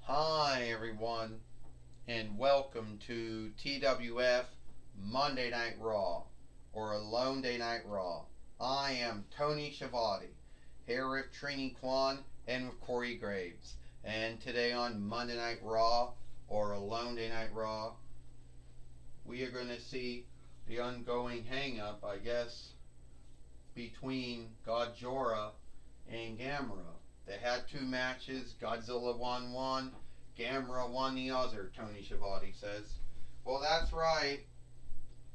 Hi, everyone, and welcome to TWF Monday Night Raw, or Alone Day Night Raw. I am Tony Schiavone, here with Trini Kwan and with Corey Graves. And today on Monday Night Raw, or Alone Day Night Raw, we are going to see the ongoing hang-up, I guess, between Godzilla and Gamera. They had two matches. Godzilla won one. Gamera won the other, Tony Schiavone says. Well, that's right,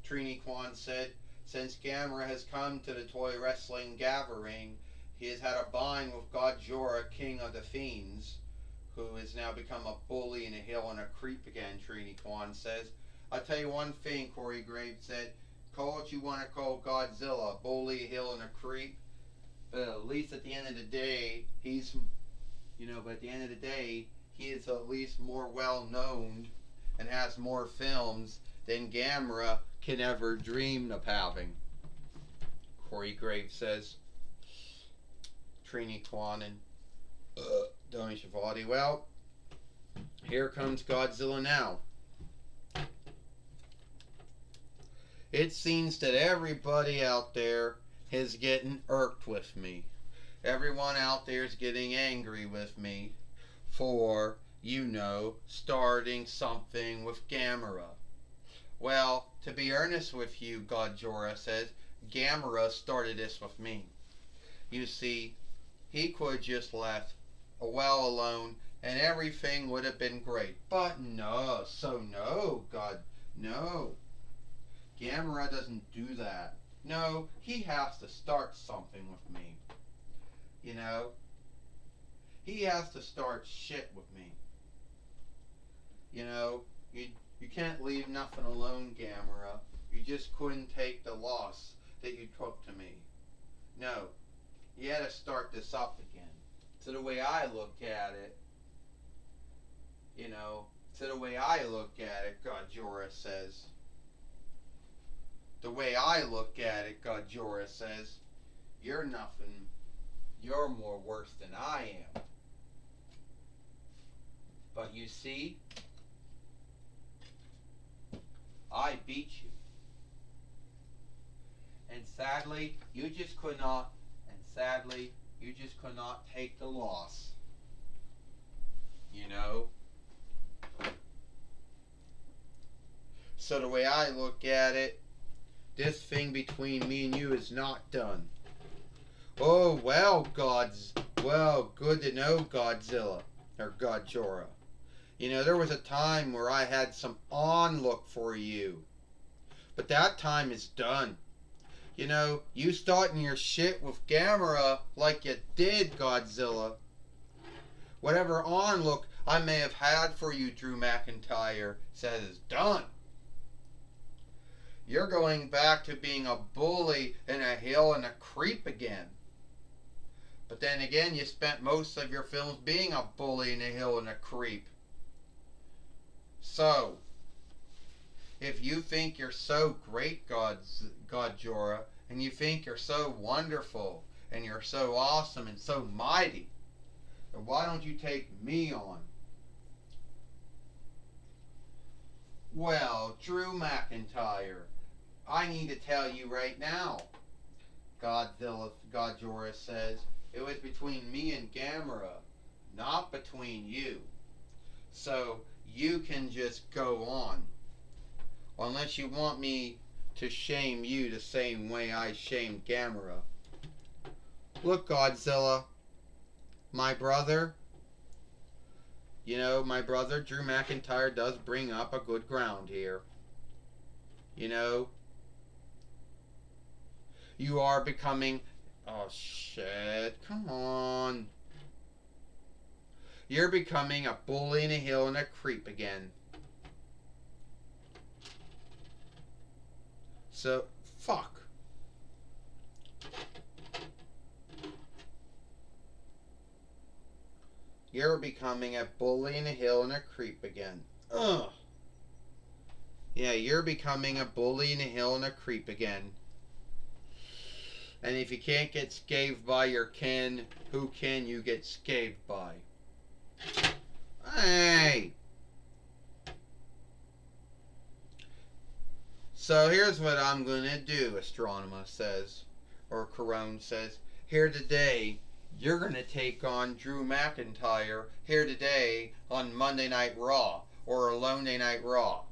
Trini Kwan said. Since Gamera has come to the toy wrestling gathering, he has had a bind with Godzilla, King of the Fiends, who has now become a bully and a heel and a creep again, Trini Kwan says. I'll tell you one thing, Corey Graves said. Call what you want to call Godzilla, a bully, a heel, and a creep. But at least at the end of the day, but at the end of the day, he is at least more well known and has more films than Gamera can ever dream of having. Corey Graves says. Trini Kwan and Tony Schiavone. Well, here comes Godzilla now. It seems that everybody out there is getting irked with me. Everyone out there is getting angry with me for, starting something with Gamera. Well, to be earnest with you, Godzilla says, Gamera started this with me. You see, he could have just left well alone and everything would have been great. But no, God, no. Gamera doesn't do that. No, he has to start something with me. He has to start shit with me. You can't leave nothing alone, Gamera. You just couldn't take the loss that you took to me. No, you had to start this up again. So the way I look at it, Godzilla says. The way I look at it, Godzilla says, you're nothing. You're more worse than I am. But you see, I beat you. And sadly, you just could not take the loss. So the way I look at it, this thing between me and you is not done. Oh, well, good to know, Godzilla, or Godzilla. There was a time where I had some onlook for you. But that time is done. You starting your shit with Gamera like you did, Godzilla. Whatever onlook I may have had for you, Drew McIntyre, says is done. You're going back to being a bully and a heel and a creep again. But then again, you spent most of your films being a bully and a heel and a creep. So, if you think you're so great, Godzilla, and you think you're so wonderful, and you're so awesome and so mighty, then why don't you take me on? Well, Drew McIntyre, I need to tell you right now, Godzilla says, it was between me and Gamera, not between you. So, you can just go on. Unless you want me to shame you the same way I shamed Gamera. Look, Godzilla, my brother, my brother Drew McIntyre does bring up a good ground here. You are becoming... Oh, shit. Come on. You're becoming a bully and a heel and a creep again. So, fuck. You're becoming a bully and a heel and a creep again. Ugh. Yeah, you're becoming a bully and a heel and a creep again. And if you can't get scathed by your kin, who can you get scathed by? Hey! So here's what I'm going to do, Astronema says, or Corone says. Here today, you're going to take on Drew McIntyre here today on Monday Night Raw, or Alone Day Night Raw.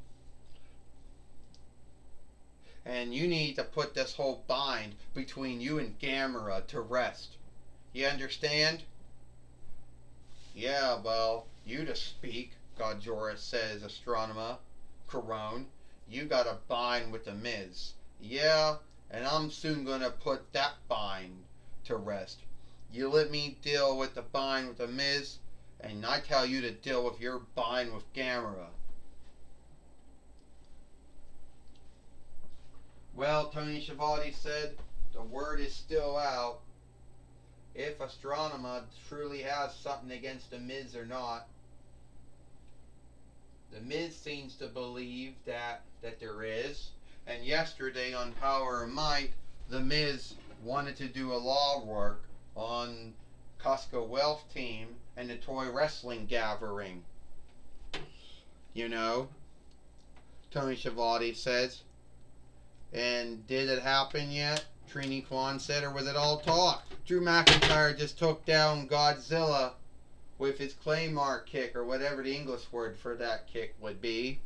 And you need to put this whole bind between you and Gamera to rest. You understand? Yeah, well, you to speak, Gajora says, Astronema. Corone, you got a bind with the Miz. Yeah, and I'm soon gonna put that bind to rest. You let me deal with the bind with the Miz, and I tell you to deal with your bind with Gamera. Well, Tony Schiavone said, the word is still out. If Astronema truly has something against the Miz or not. The Miz seems to believe that there is. And yesterday on Power and Might, the Miz wanted to do a law work on Costco Wealth Team and the Toy Wrestling Gathering. You know, Tony Schiavone says. And did it happen yet? Trini Kwan said, or was it all talk? Drew McIntyre just took down Godzilla with his Claymore kick, or whatever the English word for that kick would be.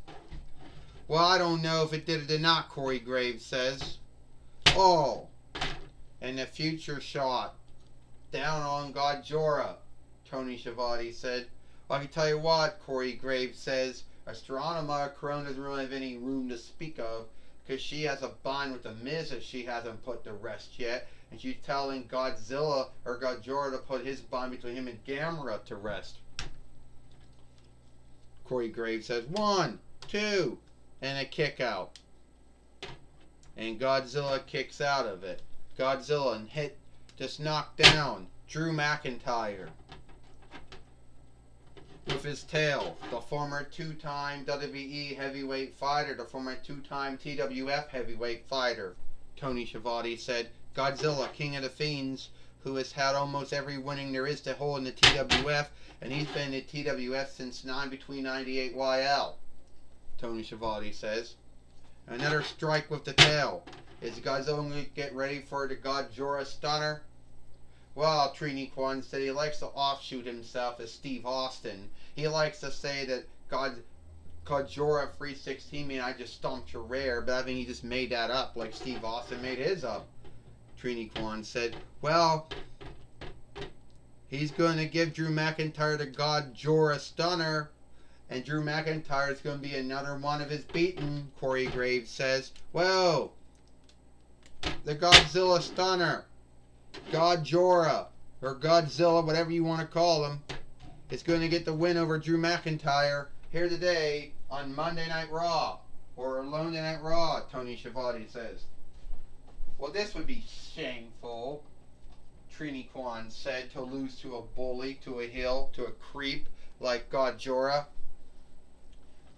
Well, I don't know if it did it or not, Corey Graves says. Oh, and the future shot down on Gajora, Tony Schiavone said. Well, I can tell you what, Corey Graves says, Astronema Corone doesn't really have any room to speak of, because she has a bind with the Miz that she hasn't put to rest yet. And she's telling Godzilla or Gajora to put his bind between him and Gamera to rest. Corey Graves says, 1, 2, and a kick out. And Godzilla kicks out of it. Godzilla and just knocked down Drew McIntyre with his tail. The former 2-time WWE heavyweight fighter, the former 2-time TWF heavyweight fighter. Tony Schiavone said, Godzilla, King of the Fiends, who has had almost every winning there is to hold in the TWF, and he's been in the TWF since between 98 YL. Tony Schiavone says. Another strike with the tail. Is Godzilla going to get ready for the Gajora Stunner? Well, Trini Kwan said he likes to offshoot himself as Steve Austin. He likes to say that Gajora 316 mean I just stomped your rear, but I think he just made that up like Steve Austin made his up. Trini Kwan said, well, he's going to give Drew McIntyre the Gajora Stunner, and Drew McIntyre is going to be another one of his beaten, Corey Graves says. Whoa! The Godzilla Stunner. Gajora, or Godzilla, whatever you want to call him, is going to get the win over Drew McIntyre here today on Monday Night Raw, or Alone Night Raw, Tony Schiavone says. Well, this would be shameful, Trini Kwan said, to lose to a bully, to a heel, to a creep like Gajora.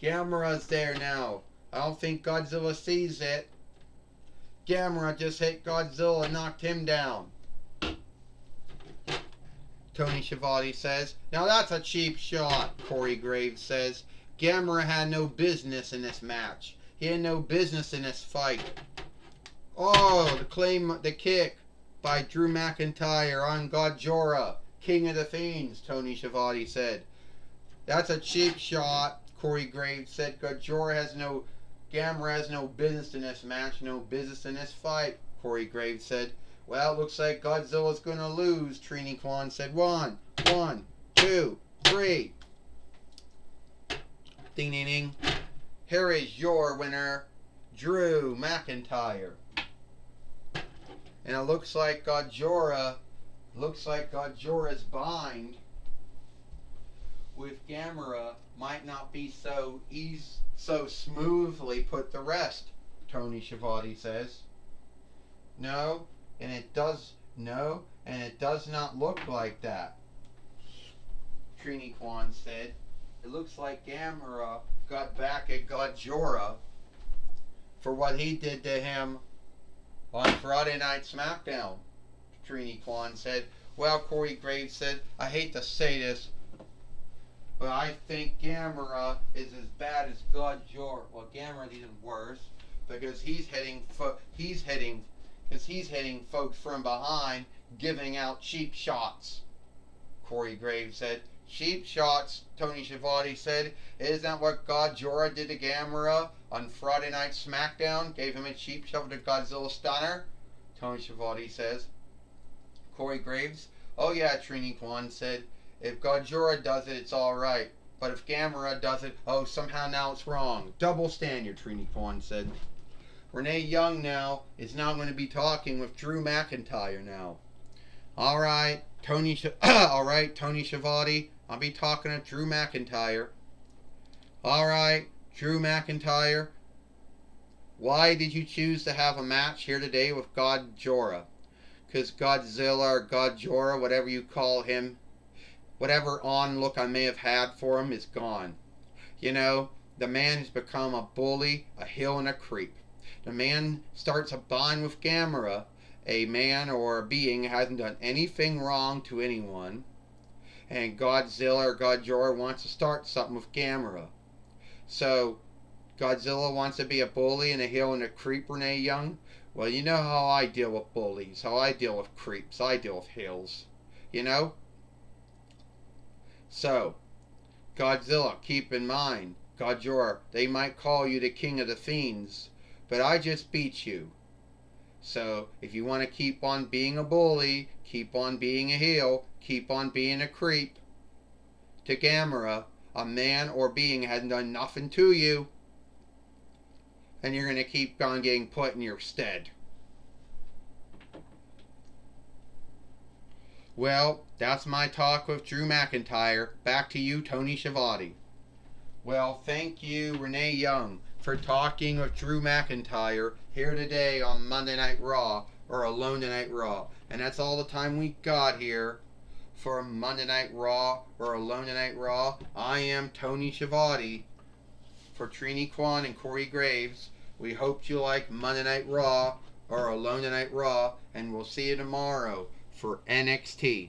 Gamera's there now. I don't think Godzilla sees it. Gamera just hit Godzilla and knocked him down. Tony Schiavone says. Now that's a cheap shot, Corey Graves says. Gamera had no business in this match. He had no business in this fight. Oh, the kick by Drew McIntyre on Gajora, King of the Fiends, Tony Schiavone said. That's a cheap shot, Corey Graves said. Gamera has no business in this match, no business in this fight, Corey Graves said. Well, it looks like Godzilla's going to lose, Trini Kwan said. 1, 2, 3. Ding, ding, ding. Here is your winner, Drew McIntyre. And it looks like Gajora's bind with Gamera might not be so smoothly put to rest, Tony Schiavone says. No, and it does not look like that, Trini Kwan said. It looks like Gamera got back at Gajora for what he did to him on Friday Night SmackDown. Trini Kwan said. Well, Corey Graves said, I hate to say this, but I think Gamera is as bad as God Jor. Well, Gamera's even worse because he's hitting folks from behind, giving out cheap shots. Corey Graves said. Cheap shots, Tony Schiavone said. Isn't that what God Jorah did to Gamera on Friday Night SmackDown? Gave him a cheap shot to Godzilla Stunner? Tony Schiavone says. Corey Graves. Oh yeah, Trini Kwan said. If God Jorah does it, it's alright. But if Gamera does it, oh, somehow now it's wrong. Double standard, Trini Kwan said. Renee Young now is now going to be talking with Drew McIntyre now. Alright, Tony Schiavone. I'll be talking to Drew McIntyre. Alright, Drew McIntyre. Why did you choose to have a match here today with God Jorah? Because Godzilla or God Jorah, whatever you call him, whatever onlook I may have had for him is gone. You know, the man has become a bully, a heel, and a creep. The man starts a bond with Gamera, a man or a being hasn't done anything wrong to anyone, and Godzilla or God Jorah wants to start something with Gamera. So, Godzilla wants to be a bully and a heel and a creep, Renee Young? Well, you know how I deal with bullies, how I deal with creeps, I deal with heels. You know? So, Godzilla, keep in mind, God Jorah, they might call you the king of the fiends, but I just beat you. So, if you want to keep on being a bully, keep on being a heel, keep on being a creep to Gamera, a man or being hasn't done nothing to you, and you're going to keep on getting put in your stead. Well, that's my talk with Drew McIntyre. Back to you, Tony Schiavone. Well, thank you, Renee Young, for talking with Drew McIntyre here today on Monday Night Raw, or Alone Tonight Raw. And that's all the time we got here for Monday Night Raw, or Alone Tonight Raw. I am Tony Schiavone for Trini Kwan and Corey Graves. We hope you like Monday Night Raw, or Alone Tonight Raw, and we'll see you tomorrow for NXT.